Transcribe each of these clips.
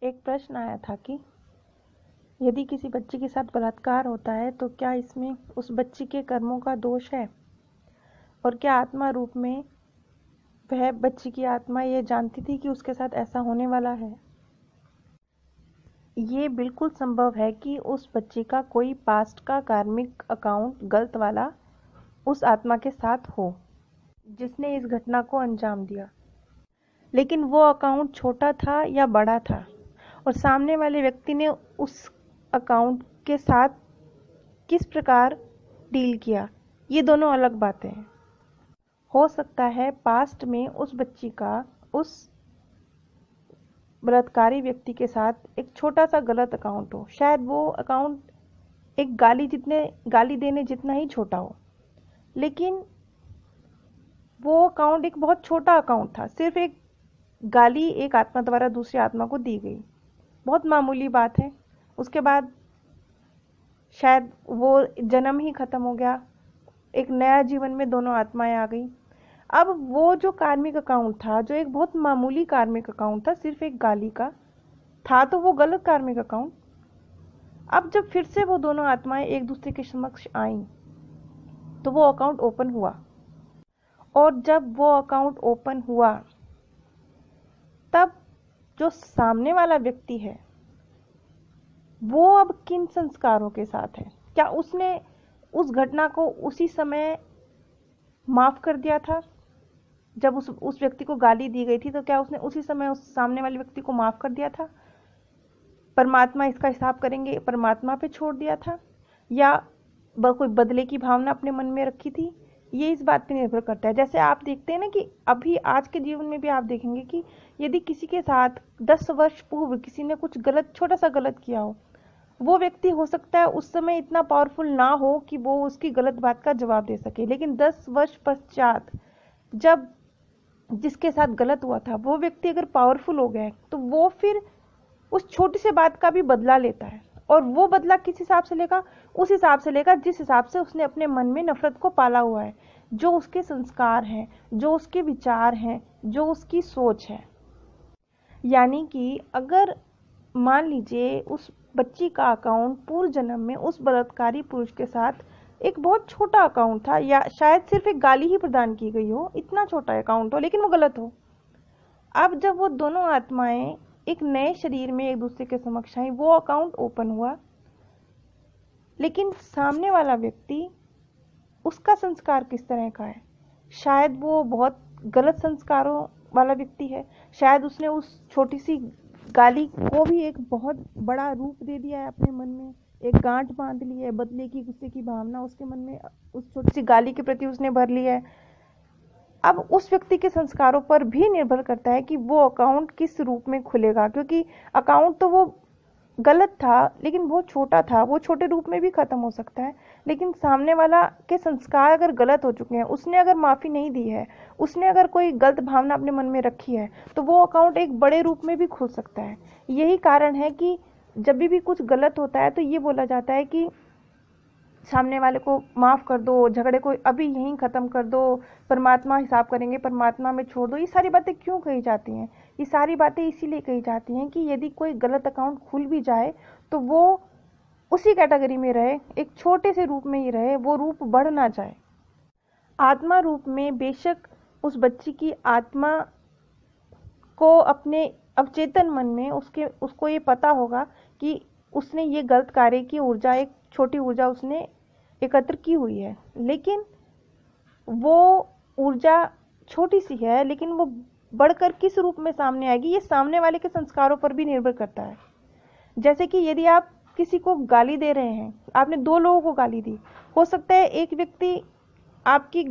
एक प्रश्न आया था कि यदि किसी बच्चे के साथ बलात्कार होता है तो क्या इसमें उस बच्ची के कर्मों का दोष है, और क्या आत्मा रूप में वह बच्ची की आत्मा ये जानती थी कि उसके साथ ऐसा होने वाला है। ये बिल्कुल संभव है कि उस बच्ची का कोई पास्ट का कार्मिक अकाउंट गलत वाला उस आत्मा के साथ हो जिसने इस घटना को अंजाम दिया, लेकिन वो अकाउंट छोटा था या बड़ा था और सामने वाले व्यक्ति ने उस अकाउंट के साथ किस प्रकार डील किया, ये दोनों अलग बातें हैं। हो सकता है पास्ट में उस बच्ची का उस बलात्कारी व्यक्ति के साथ एक छोटा सा गलत अकाउंट हो, शायद वो अकाउंट एक गाली देने जितना ही छोटा हो, लेकिन वो अकाउंट एक बहुत छोटा अकाउंट था। सिर्फ एक गाली एक आत्मा द्वारा दूसरी आत्मा को दी गई, बहुत मामूली बात है। उसके बाद शायद वो जन्म ही खत्म हो गया, एक नया जीवन में दोनों आत्माएं आ गई। अब वो जो कार्मिक अकाउंट था, जो एक बहुत मामूली कार्मिक अकाउंट था, सिर्फ एक गाली का था, तो वो गलत कार्मिक अकाउंट। अब जब फिर से वो दोनों आत्माएं एक दूसरे के समक्ष आईं तो वो अकाउंट ओपन हुआ, और जब वो अकाउंट ओपन हुआ तब जो सामने वाला व्यक्ति है वो अब किन संस्कारों के साथ है। क्या उसने उस घटना को उसी समय माफ कर दिया था जब उस व्यक्ति को गाली दी गई थी, तो क्या उसने उसी समय उस सामने वाले व्यक्ति को माफ कर दिया था? परमात्मा इसका हिसाब करेंगे, परमात्मा पे छोड़ दिया था, या कोई बदले की भावना अपने मन में रखी थी? ये इस बात पे निर्भर करता है। जैसे आप देखते हैं ना कि अभी आज के जीवन में भी आप देखेंगे कि यदि किसी के साथ 10 वर्ष पूर्व किसी ने कुछ गलत, छोटा सा गलत किया हो, वो व्यक्ति हो सकता है उस समय इतना पावरफुल ना हो कि वो उसकी गलत बात का जवाब दे सके, लेकिन 10 वर्ष पश्चात जब जिसके साथ गलत हुआ था वो व्यक्ति अगर पावरफुल हो गया है तो वो फिर उस छोटी सी बात का भी बदला लेता है, और वो बदला किस हिसाब से लेगा? उस हिसाब से लेगा जिस हिसाब से उसने अपने मन में नफरत को पाला हुआ है, जो उसके संस्कार हैं, जो उसके विचार हैं, जो उसकी सोच है। यानी कि अगर मान लीजिए उस बच्ची का अकाउंट पूर्व जन्म में उस बलात्कारी पुरुष के साथ एक बहुत छोटा अकाउंट था, या शायद सिर्फ एक गाली ही प्रदान की गई हो, इतना छोटा अकाउंट हो लेकिन वो गलत हो। अब जब वो दोनों आत्माएं एक नए शरीर में एक दूसरे के समक्ष आई, वो अकाउंट ओपन हुआ, लेकिन सामने वाला व्यक्ति, उसका संस्कार किस तरह का है? शायद वो बहुत गलत संस्कारों वाला व्यक्ति है, शायद उसने उस छोटी सी गाली को भी एक बहुत बड़ा रूप दे दिया है, अपने मन में एक गांठ बांध ली है, बदले की, गुस्से की भावना उसके मन में उस छोटी सी गाली के प्रति उसने भर ली है। अब उस व्यक्ति के संस्कारों पर भी निर्भर करता है कि वो अकाउंट किस रूप में खुलेगा, क्योंकि अकाउंट तो वो गलत था लेकिन बहुत छोटा था, वो छोटे रूप में भी खत्म हो सकता है। लेकिन सामने वाला के संस्कार अगर गलत हो चुके हैं, उसने अगर माफी नहीं दी है, उसने अगर कोई गलत भावना अपने मन में रखी है, तो वो अकाउंट एक बड़े रूप में भी खुल सकता है। यही कारण है कि जब भी कुछ गलत होता है तो ये बोला जाता है कि सामने वाले को माफ कर दो, झगड़े को अभी यहीं खत्म कर दो, परमात्मा हिसाब करेंगे, परमात्मा में छोड़ दो। ये सारी बातें क्यों कही जाती हैं? ये सारी बातें इसीलिए कही जाती हैं कि यदि कोई गलत अकाउंट खुल भी जाए तो वो उसी कैटेगरी में रहे, एक छोटे से रूप में ही रहे, वो रूप बढ़ ना जाए। आत्मा रूप में बेशक उस बच्ची की आत्मा को अपने अवचेतन मन में उसको ये पता होगा कि उसने ये गलत कार्य की ऊर्जा, एक छोटी ऊर्जा उसने एकत्र की हुई है, लेकिन वो ऊर्जा छोटी सी है, लेकिन वो बढ़कर किस रूप में सामने आएगी, ये सामने वाले के संस्कारों पर भी निर्भर करता है। जैसे कि यदि आप किसी को गाली दे रहे हैं, आपने 2 लोगों को गाली दी, हो सकता है एक व्यक्ति आपकी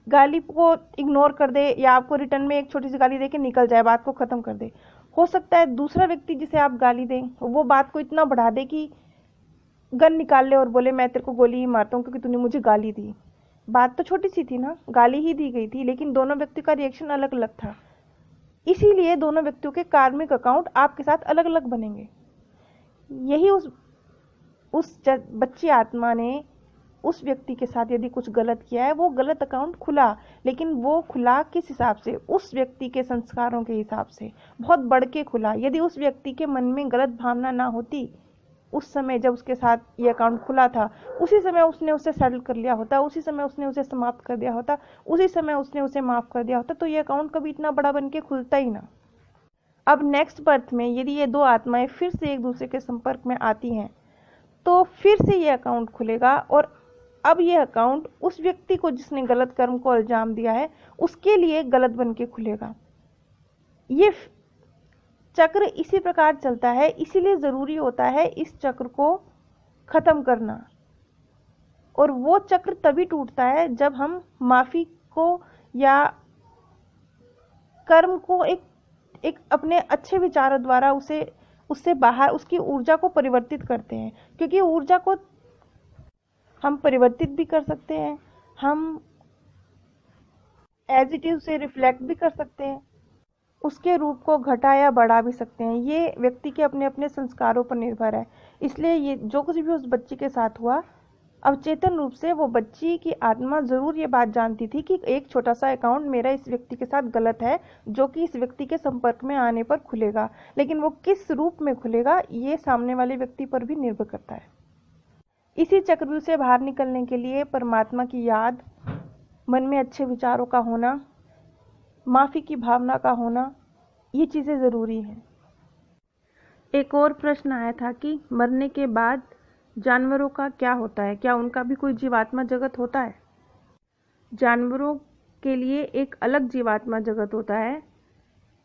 गाली को इग्नोर कर दे, या आपको रिटर्न में एक छोटी सी गाली दे के निकल जाए, बात को खत्म कर दे। हो सकता है दूसरा व्यक्ति जिसे आप गाली दें वो बात को इतना बढ़ा दे कि गन निकाल ले और बोले मैं तेरे को गोली ही मारता हूँ क्योंकि तूने मुझे गाली दी। बात तो छोटी सी थी ना, गाली ही दी गई थी, लेकिन दोनों व्यक्तियों का रिएक्शन अलग अलग था। इसीलिए दोनों व्यक्तियों के कार्मिक अकाउंट आपके साथ अलग अलग बनेंगे। यही उस बच्ची आत्मा ने उस व्यक्ति के साथ यदि कुछ गलत किया है, वो गलत अकाउंट खुला, लेकिन वो खुला किस हिसाब से? उस व्यक्ति के संस्कारों के हिसाब से, बहुत बढ़ के खुला। यदि उस व्यक्ति के मन में गलत भावना ना होती, उस समय जब उसके साथ ये अकाउंट खुला था, उसी समय उसने उसे सेटल कर लिया होता, उसी समय उसने उसे समाप्त कर दिया होता, उसी समय उसने उसे माफ कर दिया होता, तो ये अकाउंट कभी इतना बड़ा बन के खुलता ही ना। अब नेक्स्ट बर्थ में यदि ये दो आत्माएं फिर से एक दूसरे के संपर्क में आती हैं, तो फिर से ये अकाउंट खुलेगा, और अब ये अकाउंट उस व्यक्ति को जिसने गलत कर्म को अंजाम दिया है, उसके लिए गलत बन के खुलेगा। ये चक्र इसी प्रकार चलता है, इसीलिए जरूरी होता है इस चक्र को खत्म करना। और वो चक्र तभी टूटता है जब हम माफी को या कर्म को एक अपने अच्छे विचारों द्वारा उससे बाहर उसकी ऊर्जा को परिवर्तित करते हैं। क्योंकि ऊर्जा को हम परिवर्तित भी कर सकते हैं, हम एज इट इज उसे रिफ्लेक्ट भी कर सकते हैं, उसके रूप को घटा या बढ़ा भी सकते हैं। ये व्यक्ति के अपने अपने संस्कारों पर निर्भर है। इसलिए ये जो कुछ भी उस बच्ची के साथ हुआ, अवचेतन रूप से वो बच्ची की आत्मा जरूर ये बात जानती थी कि एक छोटा सा अकाउंट मेरा इस व्यक्ति के साथ गलत है, जो कि इस व्यक्ति के संपर्क में आने पर खुलेगा। लेकिन वो किस रूप में खुलेगा, ये सामने वाले व्यक्ति पर भी निर्भर करता है। इसी चक्रव्यूह से बाहर निकलने के लिए परमात्मा की याद, मन में अच्छे विचारों का होना, माफी की भावना का होना, ये चीजें जरूरी हैं। एक और प्रश्न आया था कि मरने के बाद जानवरों का क्या होता है, क्या उनका भी कोई जीवात्मा जगत होता है? जानवरों के लिए एक अलग जीवात्मा जगत होता है।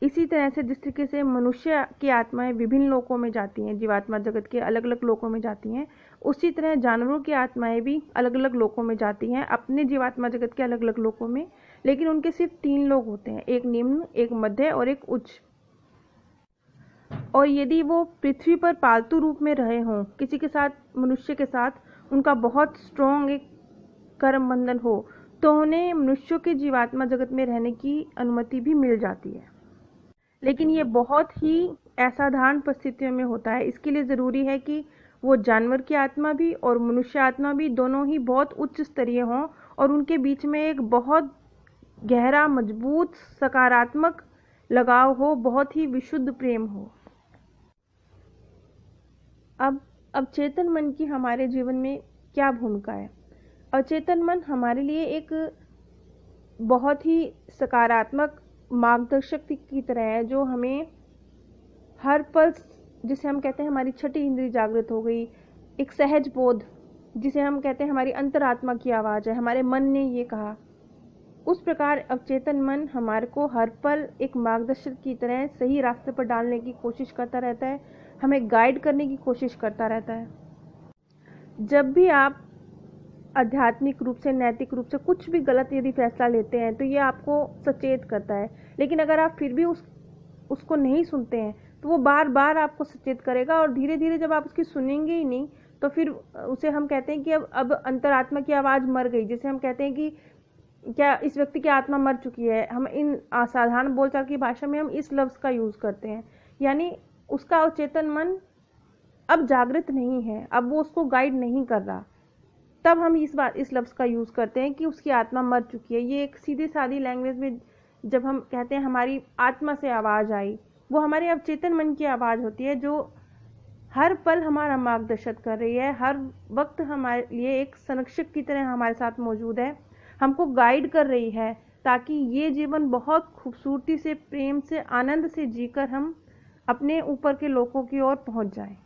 इसी तरह से जिस तरीके से मनुष्य की आत्माएं विभिन्न लोकों में जाती हैं, जीवात्मा जगत के अलग अलग लोकों में जाती हैं, उसी तरह जानवरों की आत्माएं भी अलग अलग लोकों में जाती हैं, अपने जीवात्मा जगत के अलग अलग लोकों में। लेकिन उनके सिर्फ 3 लोग होते हैं, एक निम्न, एक मध्य और एक उच्च। और यदि वो पृथ्वी पर पालतू रूप में रहे हों, किसी के साथ, मनुष्य के साथ उनका बहुत स्ट्रॉन्ग एक कर्म बंधन हो, तो उन्हें मनुष्यों के जीवात्मा जगत में रहने की अनुमति भी मिल जाती है। लेकिन ये बहुत ही असाधारण परिस्थितियों में होता है। इसके लिए ज़रूरी है कि वो जानवर की आत्मा भी और मनुष्य आत्मा भी दोनों ही बहुत उच्च स्तरीय हों, और उनके बीच में एक बहुत गहरा, मजबूत, सकारात्मक लगाव हो, बहुत ही विशुद्ध प्रेम हो। अब अवचेतन मन की हमारे जीवन में क्या भूमिका है? अवचेतन मन हमारे लिए एक बहुत ही सकारात्मक मार्गदर्शक की तरह है, जो हमें हर पल, जिसे हम कहते हैं हमारी छठी इंद्रिय जागृत हो गई, एक सहज बोध, जिसे हम कहते हैं हमारी अंतरात्मा की आवाज़ है, हमारे मन ने ये कहा, उस प्रकार अवचेतन मन हमारे को हर पल एक मार्गदर्शक की तरह सही रास्ते पर डालने की कोशिश करता रहता है, हमें गाइड करने की कोशिश करता रहता है। जब भी आप आध्यात्मिक रूप से, नैतिक रूप से कुछ भी गलत यदि फैसला लेते हैं, तो ये आपको सचेत करता है। लेकिन अगर आप फिर भी उसको नहीं सुनते हैं, तो वो बार बार आपको सचेत करेगा, और धीरे धीरे जब आप उसकी सुनेंगे ही नहीं, तो फिर उसे हम कहते हैं कि अब अंतरात्मा की आवाज़ मर गई। जैसे हम कहते हैं कि क्या इस व्यक्ति की आत्मा मर चुकी है, हम इन असाधारण बोलचाल की भाषा में हम इस लफ्ज़ का यूज़ करते हैं, यानी उसका अवचेतन मन अब जागृत नहीं है, अब वो उसको गाइड नहीं कर रहा। तब हम इस लफ्ज़ का यूज़ करते हैं कि उसकी आत्मा मर चुकी है। ये एक सीधी सादी लैंग्वेज में जब हम कहते हैं हमारी आत्मा से आवाज़ आई, वो हमारे अवचेतन मन की आवाज़ होती है, जो हर पल हमारा मार्गदर्शन कर रही है, हर वक्त हमारे लिए एक संरक्षक की तरह हमारे साथ मौजूद है, हमको गाइड कर रही है, ताकि ये जीवन बहुत खूबसूरती से, प्रेम से, आनंद से जीकर हम अपने ऊपर के लोकों की ओर पहुंच जाएं।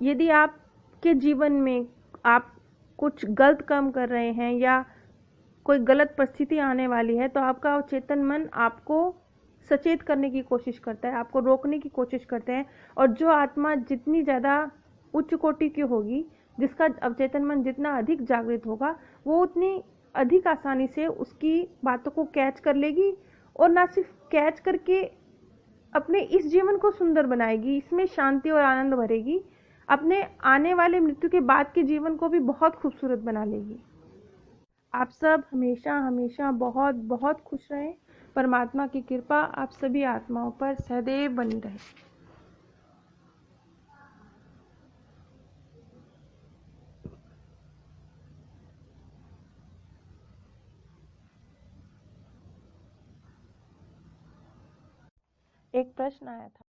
यदि आपके जीवन में आप कुछ गलत काम कर रहे हैं या कोई गलत परिस्थिति आने वाली है, तो आपका अवचेतन मन आपको सचेत करने की कोशिश करता है, आपको रोकने की कोशिश करते हैं। और जो आत्मा जितनी ज़्यादा उच्च कोटि की होगी, जिसका अवचेतन मन जितना अधिक जागृत होगा, वो उतनी अधिक आसानी से उसकी बातों को कैच कर लेगी, और ना सिर्फ कैच करके अपने इस जीवन को सुंदर बनाएगी, इसमें शांति और आनंद भरेगी, अपने आने वाले मृत्यु के बाद के जीवन को भी बहुत खूबसूरत बना लेगी। आप सब हमेशा हमेशा बहुत बहुत खुश रहें। परमात्मा की कृपा आप सभी आत्माओं पर सदैव बनी रहे। एक प्रश्न आया था।